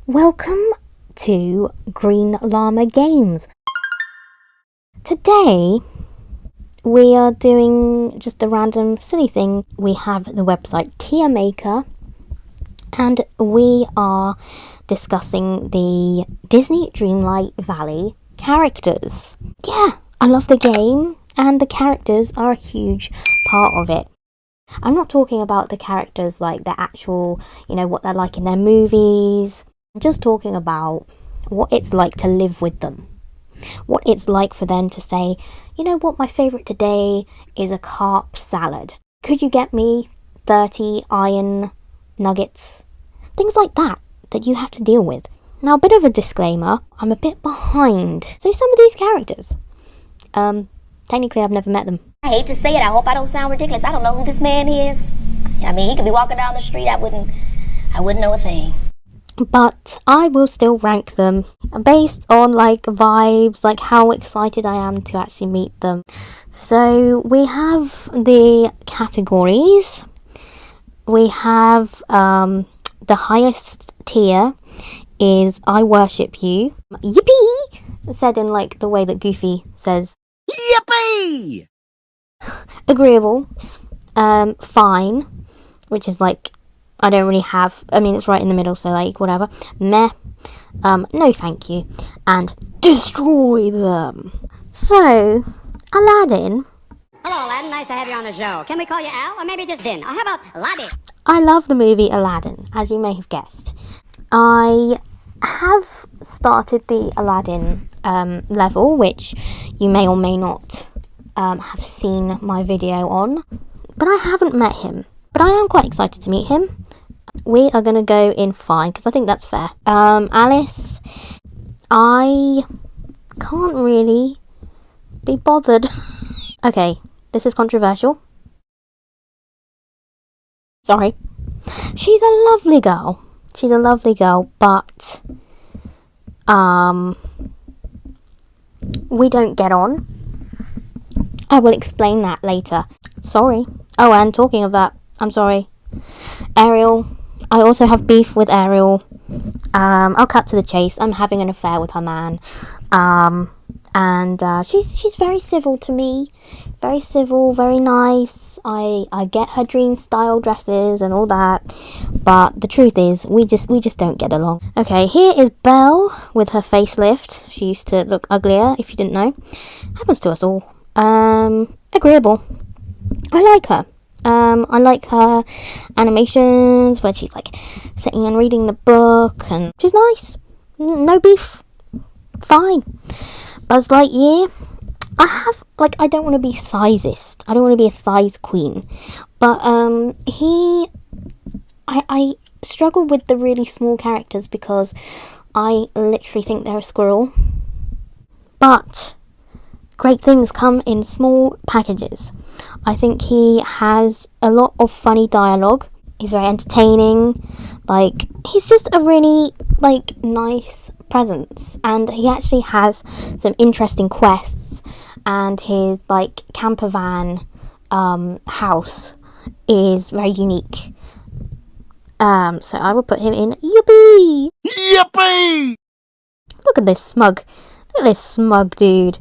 Welcome to Green Llama Games. Today we are doing just a random silly thing. We have the website Tier Maker and we are discussing the Disney Dreamlight Valley characters. Yeah, I love the game and the characters are a huge part of it. I'm not talking about the characters like the actual, what they're like in their movies. I'm just talking about what it's like to live with them. What it's like for them to say, you know what, my favourite today is a carp salad. Could you get me 30 iron nuggets? Things like that you have to deal with. Now, a bit of a disclaimer, I'm a bit behind. So some of these characters, technically I've never met them. I hate to say it, I hope I don't sound ridiculous. I don't know who this man is. I mean, he could be walking down the street, I wouldn't know a thing. But I will still rank them based on vibes, how excited I am to actually meet them. So we have the categories. We have the highest tier is I worship you. Yippee! Said in the way that Goofy says Yippee! Agreeable. Fine, which is I don't really have, it's right in the middle, so whatever. Meh. No thank you. And destroy them. So, Aladdin. Hello, Aladdin. Nice to have you on the show. Can we call you Al? Or maybe just Din? Or how about Aladdin? I love the movie Aladdin, as you may have guessed. I have started the Aladdin level, which you may or may not have seen my video on. But I haven't met him. But I am quite excited to meet him. We are going to go in fine, because I think that's fair. Alice, I can't really be bothered. Okay, this is controversial. Sorry. She's a lovely girl. But we don't get on. I will explain that later. Sorry. Oh, and talking of that, I'm sorry. Ariel. I also have beef with Ariel. I'll cut to the chase. I'm having an affair with her man. And she's very civil to me. Very civil, very nice. I get her dream style dresses and all that. But the truth is, we just don't get along. Okay, here is Belle with her facelift. She used to look uglier, if you didn't know. Happens to us all. Agreeable. I like her. I like her animations where she's sitting and reading the book, and she's nice. No beef. Fine. Buzz Lightyear. I don't want to be sizist. I don't want to be a size queen. But I struggle with the really small characters because I literally think they're a squirrel. But great things come in small packages. I think he has a lot of funny dialogue. He's very entertaining. He's just a really, nice presence. And he actually has some interesting quests. And his, camper van house is very unique. So I will put him in Yippee! Yippee! Look at this smug dude.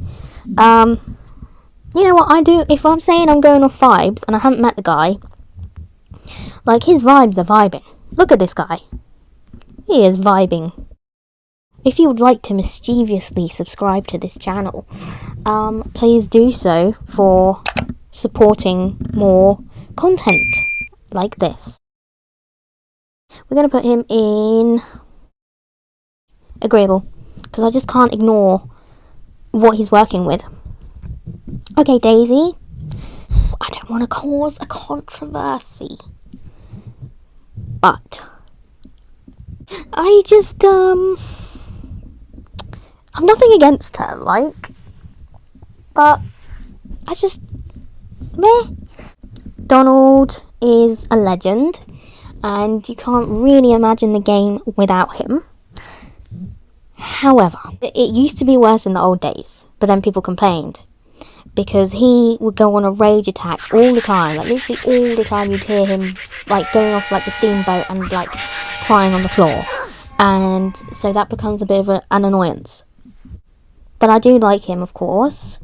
You know what I do? If I'm saying I'm going off vibes and I haven't met the guy, his vibes are vibing. Look at this guy. He is vibing. If you would like to mischievously subscribe to this channel, please do so for supporting more content like this. We're going to put him in agreeable, because I just can't ignore what he's working with. Okay, Daisy. I don't want to cause a controversy, but I just I've nothing against her, but I just meh. Donald is a legend, and you can't really imagine the game without him. However, it used to be worse in the old days, but then people complained because he would go on a rage attack all the time, literally all the time. You'd hear him going off like the steamboat and crying on the floor. and so that becomes a bit of an annoyance. But I do like him, of course.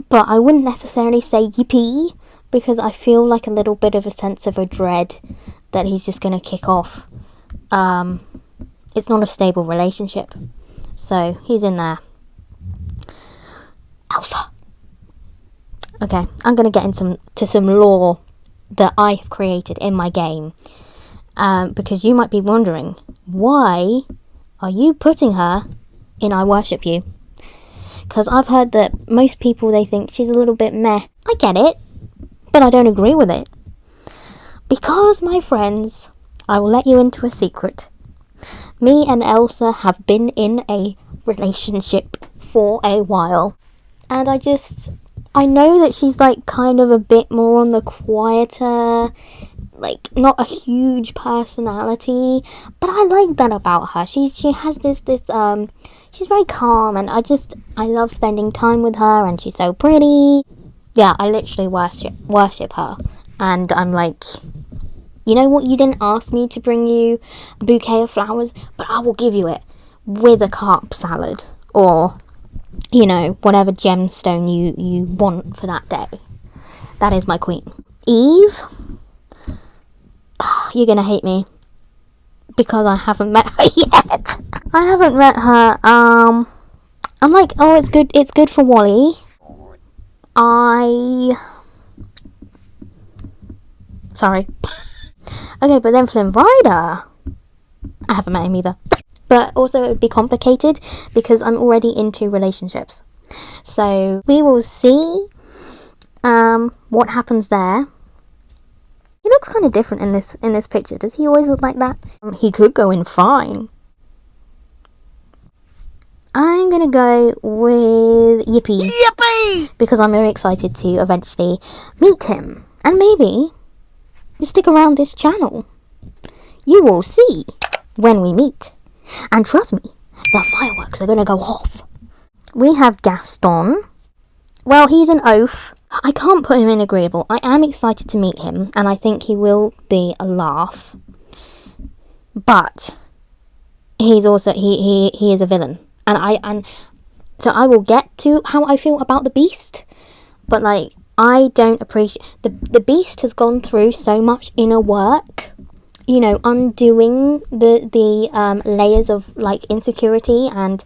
But I wouldn't necessarily say yippee, because I feel like a little bit of a sense of a dread that he's just going to kick off. It's not a stable relationship. So, he's in there. Elsa! Okay, I'm going to get into some lore that I have created in my game. Because you might be wondering, why are you putting her in I Worship You? Because I've heard that most people, they think she's a little bit meh. I get it, but I don't agree with it. Because, my friends, I will let you into a secret. Me and Elsa have been in a relationship for a while. And I know that she's like kind of a bit more on the quieter, like not a huge personality, but I like that about her. She has this she's very calm, and I love spending time with her, and she's so pretty. Yeah, I literally worship her. And I'm like, you know what, you didn't ask me to bring you a bouquet of flowers, but I will give you it with a carp salad, or, you know, whatever gemstone you want for that day. That is my queen. Eve, you're gonna hate me because I haven't met her yet. I haven't met her. I'm like, oh, it's good for Wally. Sorry. Okay, but then Flynn Rider, I haven't met him either. But also it would be complicated because I'm already into relationships. So we will see what happens there. He looks kind of different in this picture. Does he always look like that? He could go in fine. I'm gonna go with Yippee. Yippee! Because I'm very excited to eventually meet him. And maybe you stick around this channel. You will see when we meet. And trust me, the fireworks are gonna go off. We have Gaston. Well, he's an oaf. I can't put him in agreeable. I am excited to meet him, and I think he will be a laugh. But he's also he is a villain. And so I will get to how I feel about the Beast, but like I don't appreciate the Beast has gone through so much inner work, you know, undoing the layers of like insecurity and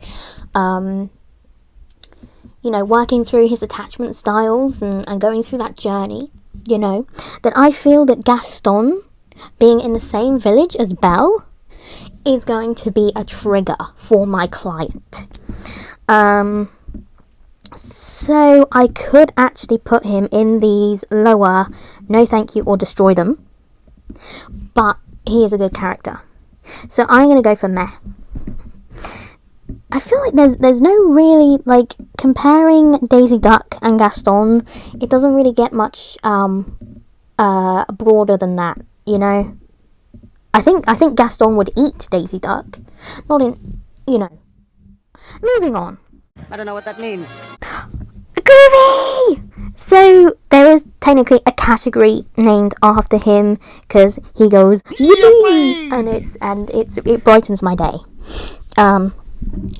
you know, working through his attachment styles and going through that journey, you know, that I feel that Gaston being in the same village as Belle is going to be a trigger for my client. So I could actually put him in these lower no thank you or destroy them, but he is a good character, so I'm going to go for meh. I feel like there's no really, like, comparing Daisy Duck and Gaston, it doesn't really get much broader than that, you know. I think Gaston would eat Daisy Duck, not in, you know. Moving on. I don't know what that means. Groovy! So there is technically a category named after him because he goes yippee, and it brightens my day.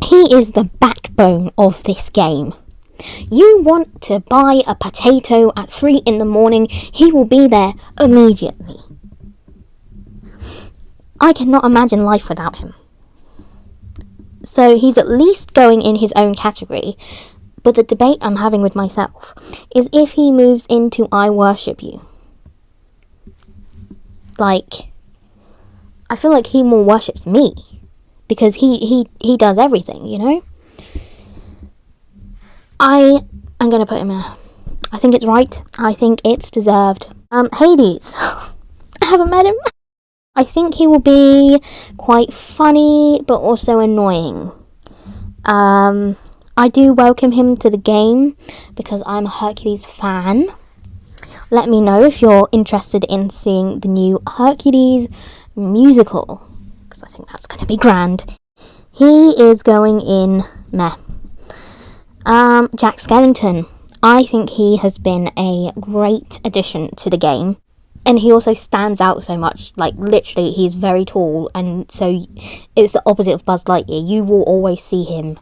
He is the backbone of this game. You want to buy a potato at 3 a.m, he will be there immediately. I cannot imagine life without him. So he's at least going in his own category, but the debate I'm having with myself is if he moves into I Worship You. Like, I feel like he more worships me, because he does everything, you know? I am going to put him there. I think it's right. I think it's deserved. Hades. I haven't met him. I think he will be quite funny, but also annoying. I do welcome him to the game, because I'm a Hercules fan. Let me know if you're interested in seeing the new Hercules musical, because I think that's going to be grand. He is going in meh. Jack Skellington. I think he has been a great addition to the game. and he also stands out so much. Like, literally, he's very tall, and so it's the opposite of Buzz Lightyear. You will always see him,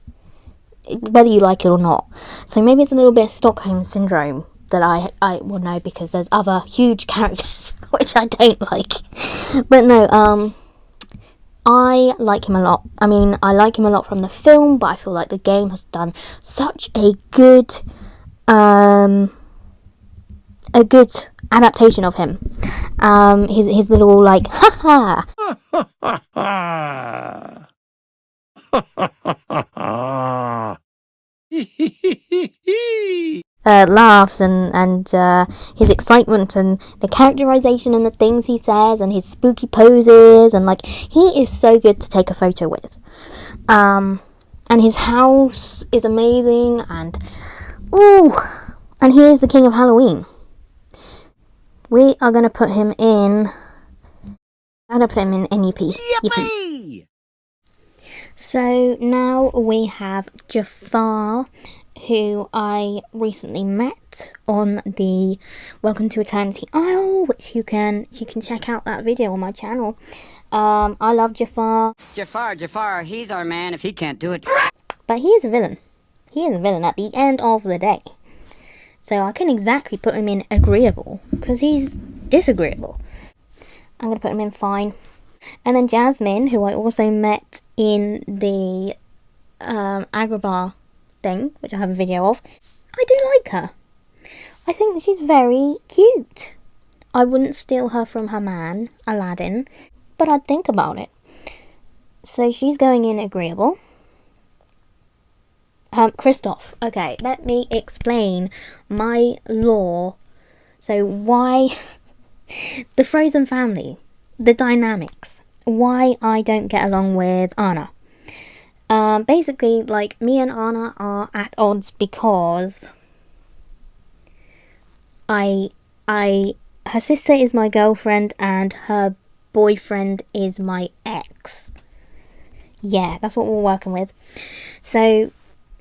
whether you like it or not. So maybe it's a little bit of Stockholm Syndrome that I will know, because there's other huge characters which I don't like. But no, I like him a lot. I mean, I like him a lot from the film, but I feel like the game has done such a good adaptation of him. His little, like, haha laughs, and his excitement, and the characterization, and the things he says, and his spooky poses, and like, he is so good to take a photo with. And his house is amazing, and and he is the king of Halloween. We are gonna put him in. I'm gonna put him in NUP. Yippee! So now we have Jafar, who I recently met on the Welcome to Eternity Isle, which you can check out that video on my channel. I love Jafar. Jafar, he's our man if he can't do it. But he is a villain. He is a villain at the end of the day. So I couldn't exactly put him in agreeable, because he's disagreeable. I'm going to put him in fine. And then Jasmine, who I also met in the Agrabah thing, which I have a video of. I do like her. I think she's very cute. I wouldn't steal her from her man, Aladdin, but I'd think about it. So she's going in agreeable. Kristoff. Okay, let me explain my lore. So why the Frozen family, the dynamics, why I don't get along with Anna. Basically, like, me and Anna are at odds because her sister is my girlfriend and her boyfriend is my ex. Yeah, that's what we're working with. So,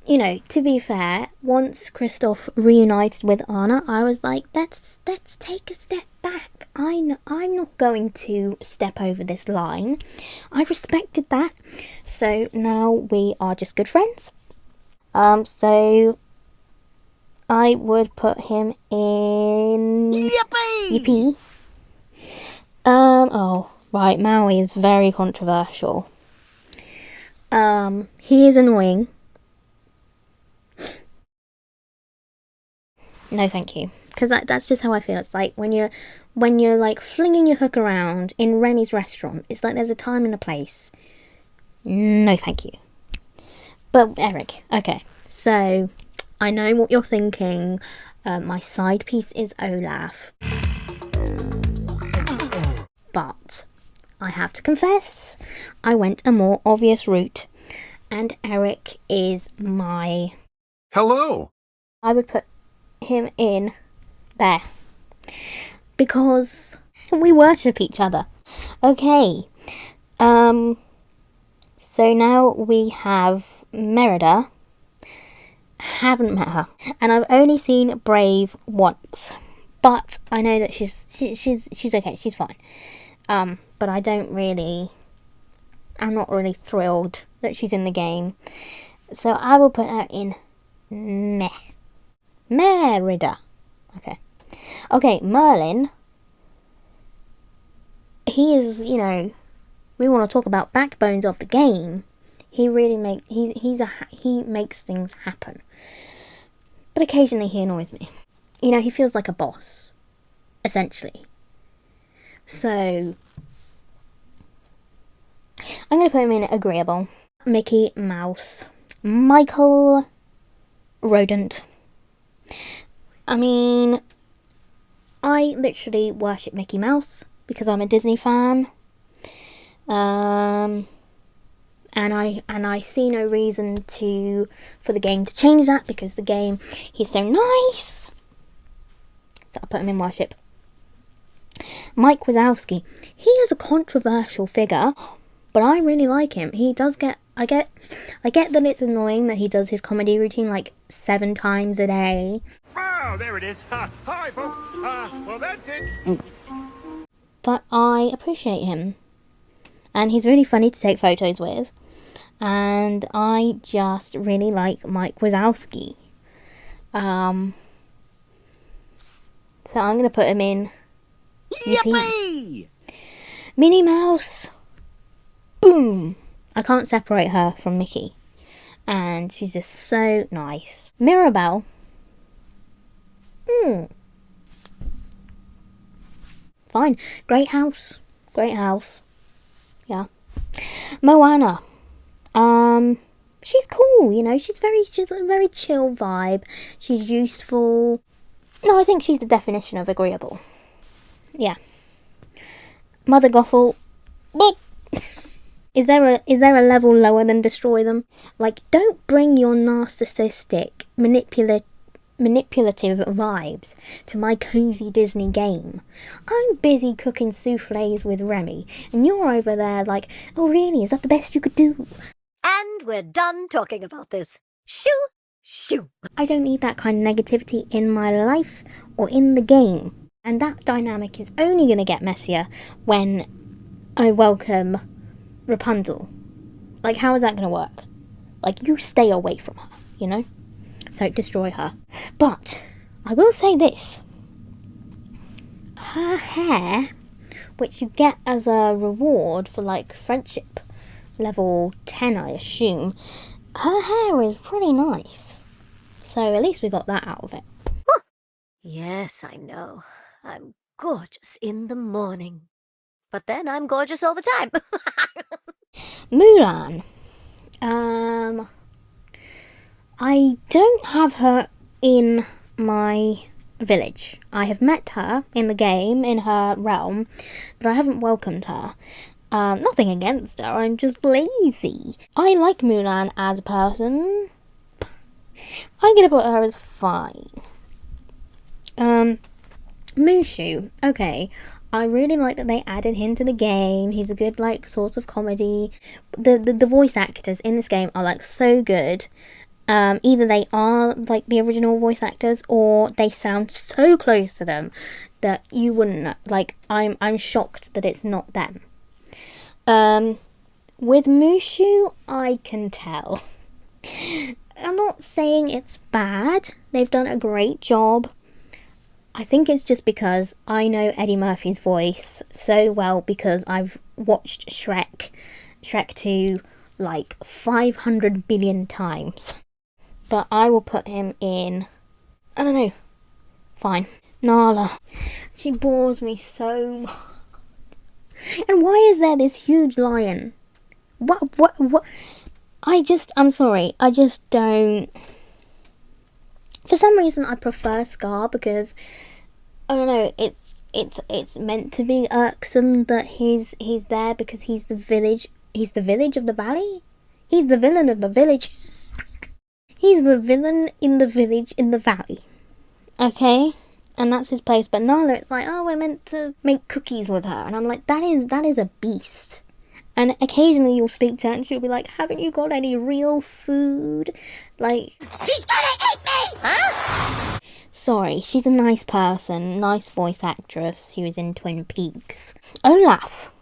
you know, to be fair, once Kristoff reunited with Anna, I was like, let's take a step back. I'm not going to step over this line. I respected that. So now we are just good friends. So I would put him in Yippee. Oh, right, Maui is very controversial. He is annoying. No, thank you. Because that's just how I feel. It's like when you're like flinging your hook around in Remy's restaurant, it's like there's a time and a place. No, thank you. But Eric, okay. So I know what you're thinking. My side piece is Olaf. But I have to confess, I went a more obvious route. And Eric is my... Hello. I would put him in there. Because we worship each other. Okay. So now we have Merida. Haven't met her. And I've only seen Brave once. But I know that she's okay, she's fine. But I'm not really thrilled that she's in the game. So I will put her in meh. Merida. Okay, Merlin. He is, you know, we want to talk about backbones of the game. He really he makes things happen. But occasionally he annoys me. You know, he feels like a boss, essentially. So I'm going to put him in agreeable. Mickey Mouse. Michael Rodent. I mean, I literally worship Mickey Mouse because I'm a Disney fan. And I see no reason for the game to change that, because the game, he's so nice. So I'll put him in worship. Mike Wazowski. He is a controversial figure, but I really like him. He does get... I get that it's annoying that he does his comedy routine like 7 times a day. Oh, there it is. Hi, folks. Well, that's it. but I appreciate him. And he's really funny to take photos with. And I just really like Mike Wazowski. So I'm going to put him in Yippee! Minnie Mouse. Boom. I can't separate her from Mickey. And she's just so nice. Mirabelle. Fine. Great house. Great house. Yeah. Moana. She's cool, you know, she's a very chill vibe. She's useful. No, I think she's the definition of agreeable. Yeah. Mother Gothel. Boop. Is there a level lower than destroy them? Like, don't bring your narcissistic, manipulative vibes to my cozy Disney game. I'm busy cooking soufflés with Remy, and you're over there like, oh really, is that the best you could do? And we're done talking about this. Shoo! Shoo! I don't need that kind of negativity in my life or in the game. And that dynamic is only going to get messier when I welcome Rapunzel. Like, how is that going to work? Like, you stay away from her, you know? So destroy her. But I will say this. Her hair, which you get as a reward for, like, friendship level 10, I assume, her hair is pretty nice. So at least we got that out of it. Yes, I know. I'm gorgeous in the morning. But then I'm gorgeous all the time. Mulan. I don't have her in my village. I have met her in the game, in her realm, but I haven't welcomed her. Nothing against her, I'm just lazy. I like Mulan as a person. I'm gonna put her as fine. Mushu, okay. I really like that they added him to the game. He's a good, like, sort of comedy. The voice actors in this game are, like, so good. Either they are, like, the original voice actors, or they sound so close to them that you wouldn't know. Like, I'm shocked that it's not them. With Mushu, I can tell. I'm not saying it's bad. They've done a great job. I think it's just because I know Eddie Murphy's voice so well because I've watched Shrek 2 like 500 billion times. But I will put him in, I don't know, fine. Nala. She bores me so much. And why is there this huge lion? What? I'm sorry, I just don't. For some reason, I prefer Scar because, I don't know, it's meant to be irksome that he's there because he's the village of the valley? He's the villain of the village. He's the villain in the village in the valley. Okay? And that's his place. But Nala, it's like, oh, we're meant to make cookies with her. And I'm like, that is a beast. And occasionally you'll speak to her and she'll be like, haven't you got any real food? Like, She's gonna eat me! Huh? sorry, she's a nice person, nice voice actress. She was in Twin Peaks. Olaf.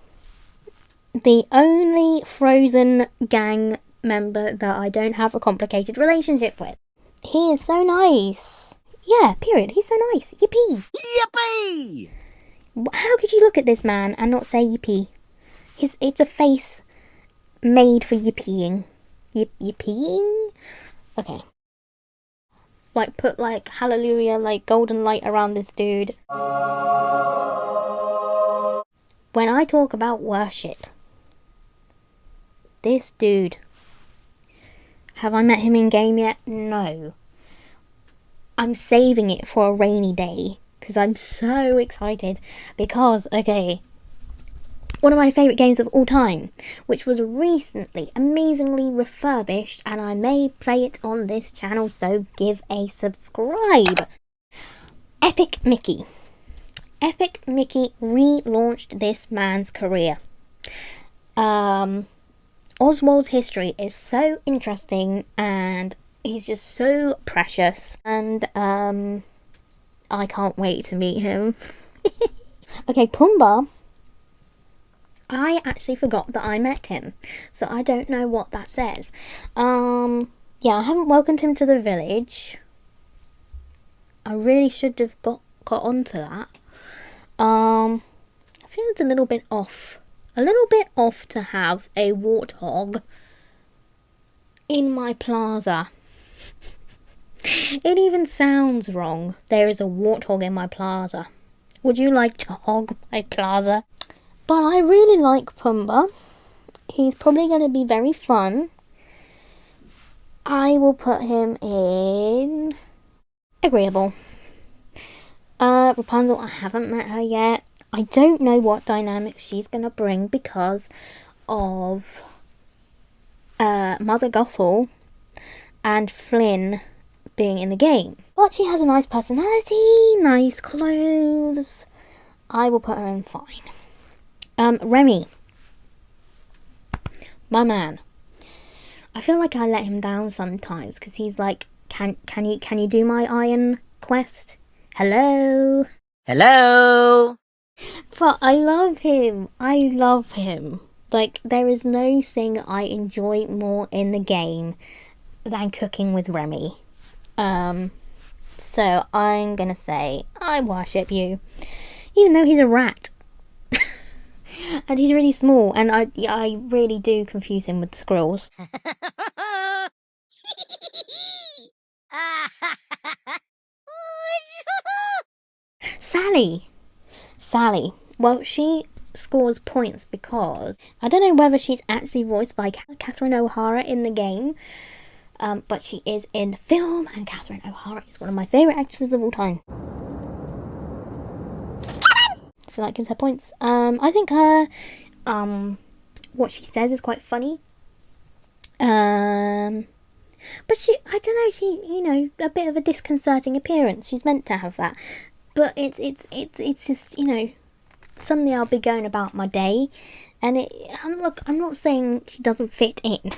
The only Frozen gang member that I don't have a complicated relationship with. He is so nice. Yeah, period. He's so nice. Yippee. Yippee! How could you look at this man and not say yippee? It's a face made for yippieing. Yippieing? Okay. Like, put, like, hallelujah, like, golden light around this dude. When I talk about worship, this dude, have I met him in game yet? No. I'm saving it for a rainy day because I'm so excited because, okay, one of my favourite games of all time, which was recently amazingly refurbished, and I may play it on this channel, so give a subscribe. Epic Mickey. Epic Mickey relaunched this man's career. Oswald's history is so interesting, and he's just so precious, and I can't wait to meet him. Okay, Pumbaa. I actually forgot that I met him, so I don't know what that says. Yeah, I haven't welcomed him to the village. I really should have got onto that. I feel it's a little bit off. A little bit off to have a warthog in my plaza. It even sounds wrong. There is a warthog in my plaza. Would you like to hog my plaza? But I really like Pumbaa. He's probably going to be very fun. I will put him in agreeable. Rapunzel, I haven't met her yet. I don't know what dynamic she's going to bring because of Mother Gothel and Flynn being in the game. But she has a nice personality, nice clothes. I will put her in fine. Remy. My man. I feel like I let him down sometimes because he's like, can you do my iron quest? Hello? Hello. But I love him. I love him. Like, there is no thing I enjoy more in the game than cooking with Remy. So I'm gonna say I worship you. Even though he's a rat. And he's really small, and I really do confuse him with the squirrels. Sally. Well, she scores points because I don't know whether she's actually voiced by Catherine O'Hara in the game, but she is in the film, and Catherine O'Hara is one of my favourite actresses of all time. So that gives her points. I think her, what she says is quite funny. But I don't know, she, a bit of a disconcerting appearance. She's meant to have that. But it's just, suddenly I'll be going about my day, and I'm not saying she doesn't fit in.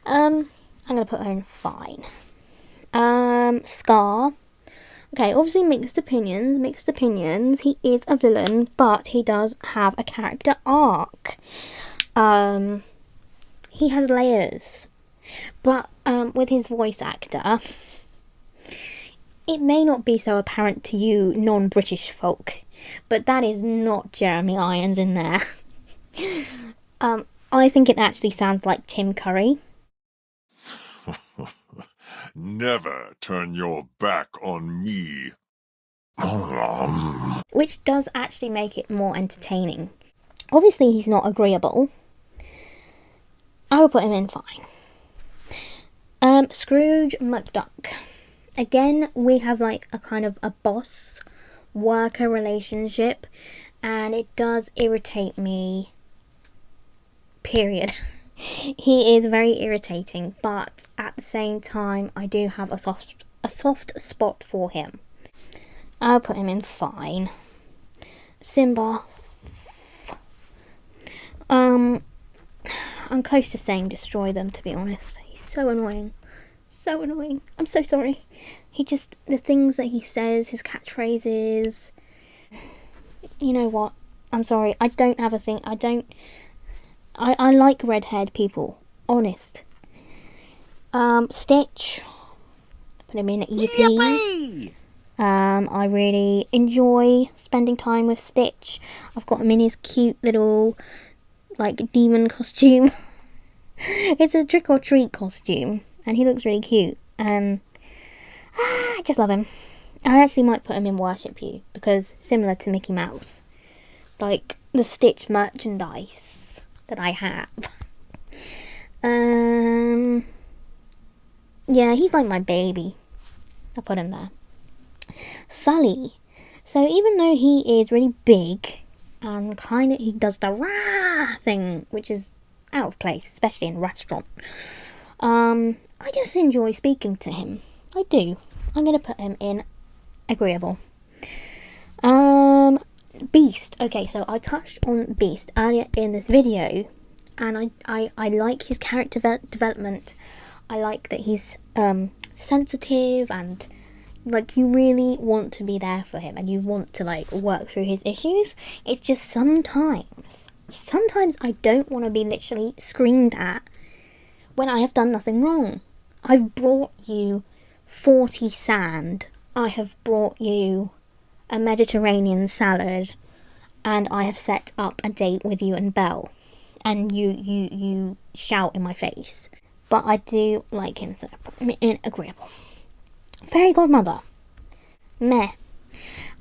I'm gonna put her in fine. Scar. Okay, obviously mixed opinions. He is a villain, but he does have a character arc. He has layers. But with his voice actor, it may not be so apparent to you non-British folk, but that is not Jeremy Irons in there. I think it actually sounds like Tim Curry. Never turn your back on me. Which does actually make it more entertaining. Obviously he's not agreeable. I will put him in fine. Scrooge McDuck. Again, we have like a kind of a boss-worker relationship, and it does irritate me. Period. He is very irritating, but at the same time, I do have a soft spot for him. I'll put him in fine. Simba. I'm close to saying destroy them, to be honest. He's so annoying. So annoying. I'm so sorry. The things that he says, his catchphrases. You know what? I'm sorry. I don't have a thing. I like red-haired people. Honest. Stitch. Put him in EP. Yippee! I really enjoy spending time with Stitch. I've got him in his cute little, like, demon costume. It's a trick-or-treat costume, and he looks really cute. And I just love him. I actually might put him in Worship You, because similar to Mickey Mouse, like the Stitch merchandise that I have. Yeah, he's like my baby. I'll put him there. Sully. So even though he is really big and he does the rah thing, which is out of place, especially in a restaurant, I just enjoy speaking to him. I do. I'm going to put him in agreeable. Beast. Okay, so I touched on Beast earlier in this video, and I like his character development. I like that he's sensitive, and like you really want to be there for him, and you want to like work through his issues. It's just sometimes Sometimes I don't want to be literally screamed at when I have done nothing wrong. I've brought you 40 sand. I have brought you a Mediterranean salad. And I have set up a date with you and Belle. And you shout in my face. But I do like him, so put him in agreeable. Fairy godmother. Meh.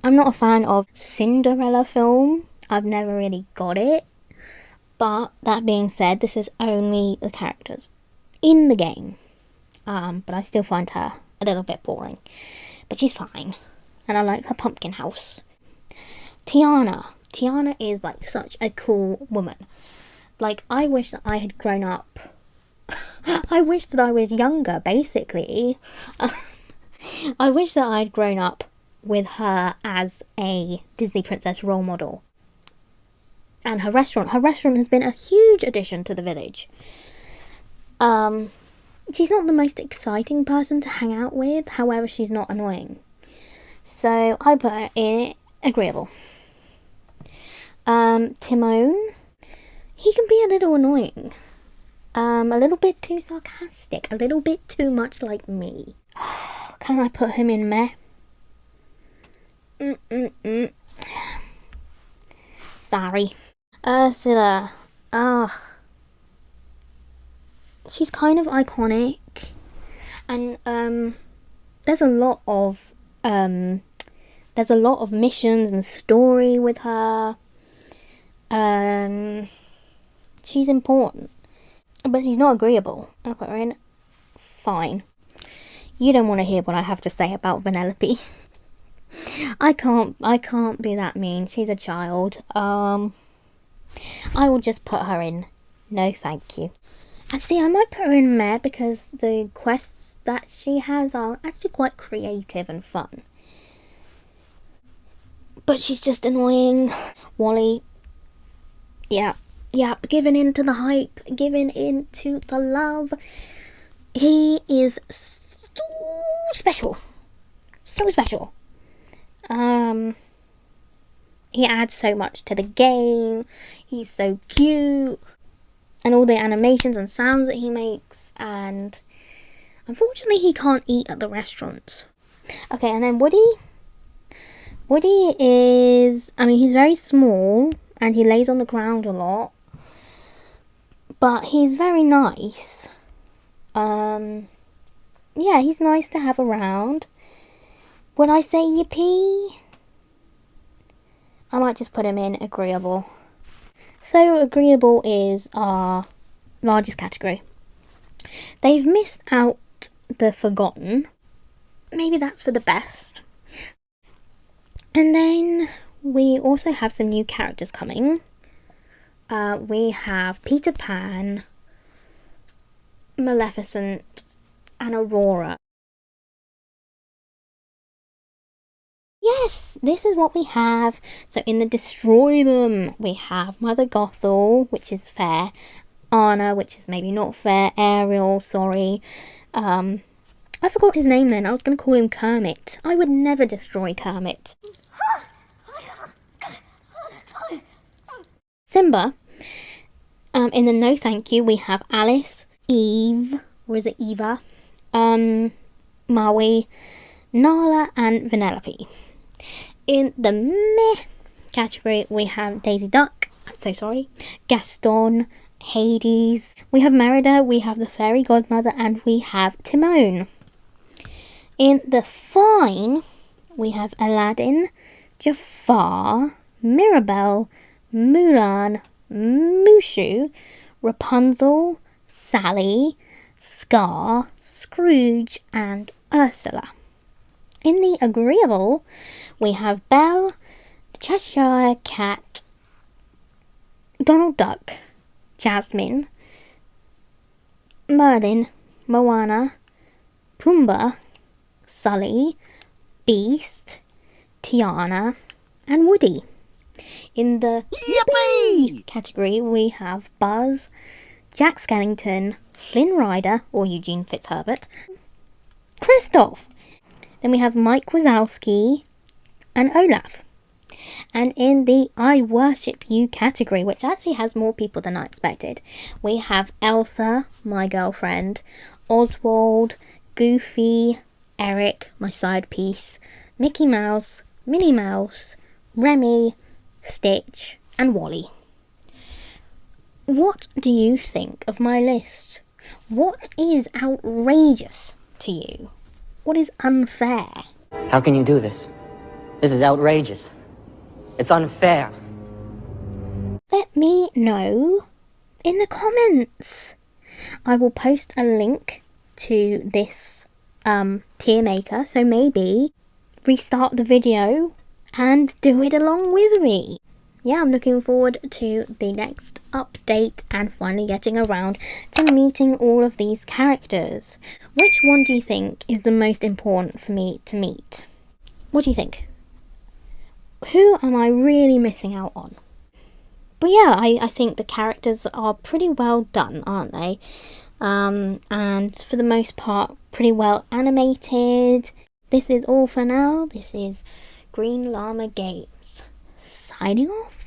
I'm not a fan of Cinderella film. I've never really got it. But that being said, this is only the characters in the game. But I still find her a little bit boring. But she's fine. And I like her pumpkin house. Tiana. Tiana is like such a cool woman. Like, I wish that I had grown up. I wish that I was younger, basically. I wish that I'd grown up with her as a Disney princess role model. And her restaurant. Her restaurant has been a huge addition to the village. She's not the most exciting person to hang out with. However, she's not annoying. So I put her in agreeable. Timon. He can be a little annoying. A little bit too sarcastic. A little bit too much like me. Can I put him in meh? Sorry. Ursula. She's kind of iconic. And there's a lot of missions and story with her. She's important. But she's not agreeable. I'll put her in fine. You don't want to hear what I have to say about Vanellope. I can't be that mean. She's a child. I will just put her in no thank you. Actually, I might put her in meh because the quests that she has are actually quite creative and fun. But she's just annoying. Wally. Yeah, giving in to the hype, giving in to the love. He is so special. So special. He adds so much to the game. He's so cute. And all the animations and sounds that he makes. And unfortunately, he can't eat at the restaurants. Okay, and then Woody. Woody is... I mean, he's very small. And he lays on the ground a lot. But he's very nice. Yeah, he's nice to have around. Would I say yippee? I might just put him in agreeable. So agreeable is our largest category. They've missed out the forgotten. Maybe that's for the best. And then we also have some new characters coming. We have Peter Pan, Maleficent, and Aurora. Yes, this is what we have. So in the Destroy Them, we have Mother Gothel, which is fair. Anna, which is maybe not fair. Ariel, sorry. I forgot his name then. I was going to call him Kermit. I would never destroy Kermit. Simba. In the no thank you, we have Alice, Eve, or is it Eva? Maui, Nala, and Vanellope. In the meh category, we have Daisy Duck, I'm so sorry, Gaston, Hades, we have Merida, we have the Fairy Godmother, and we have Timon. In the fine, we have Aladdin, Jafar, Mirabelle, Mulan, Mushu, Rapunzel, Sally, Scar, Scrooge, and Ursula. In the agreeable, we have Belle, the Cheshire Cat, Donald Duck, Jasmine, Merlin, Moana, Pumbaa, Sully, Beast, Tiana, and Woody. In the yippee category, we have Buzz, Jack Skellington, Flynn Rider, or Eugene Fitzherbert, Kristoff. Then we have Mike Wazowski and Olaf. And in the I Worship You category, which actually has more people than I expected, we have Elsa, my girlfriend, Oswald, Goofy, Eric, my side piece, Mickey Mouse, Minnie Mouse, Remy, Stitch, and Wally. What do you think of my list? What is outrageous to you? What is unfair? How can you do this? This is outrageous. It's unfair. Let me know in the comments. I will post a link to this tier maker, so maybe restart the video and do it along with me. Yeah, I'm looking forward to the next update and finally getting around to meeting all of these characters. Which one do you think is the most important for me to meet? What do you think? Who am I really missing out on? But yeah, I think the characters are pretty well done, aren't they? And for the most part, pretty well animated. This is all for now. This is Green Llama Games. Signing off.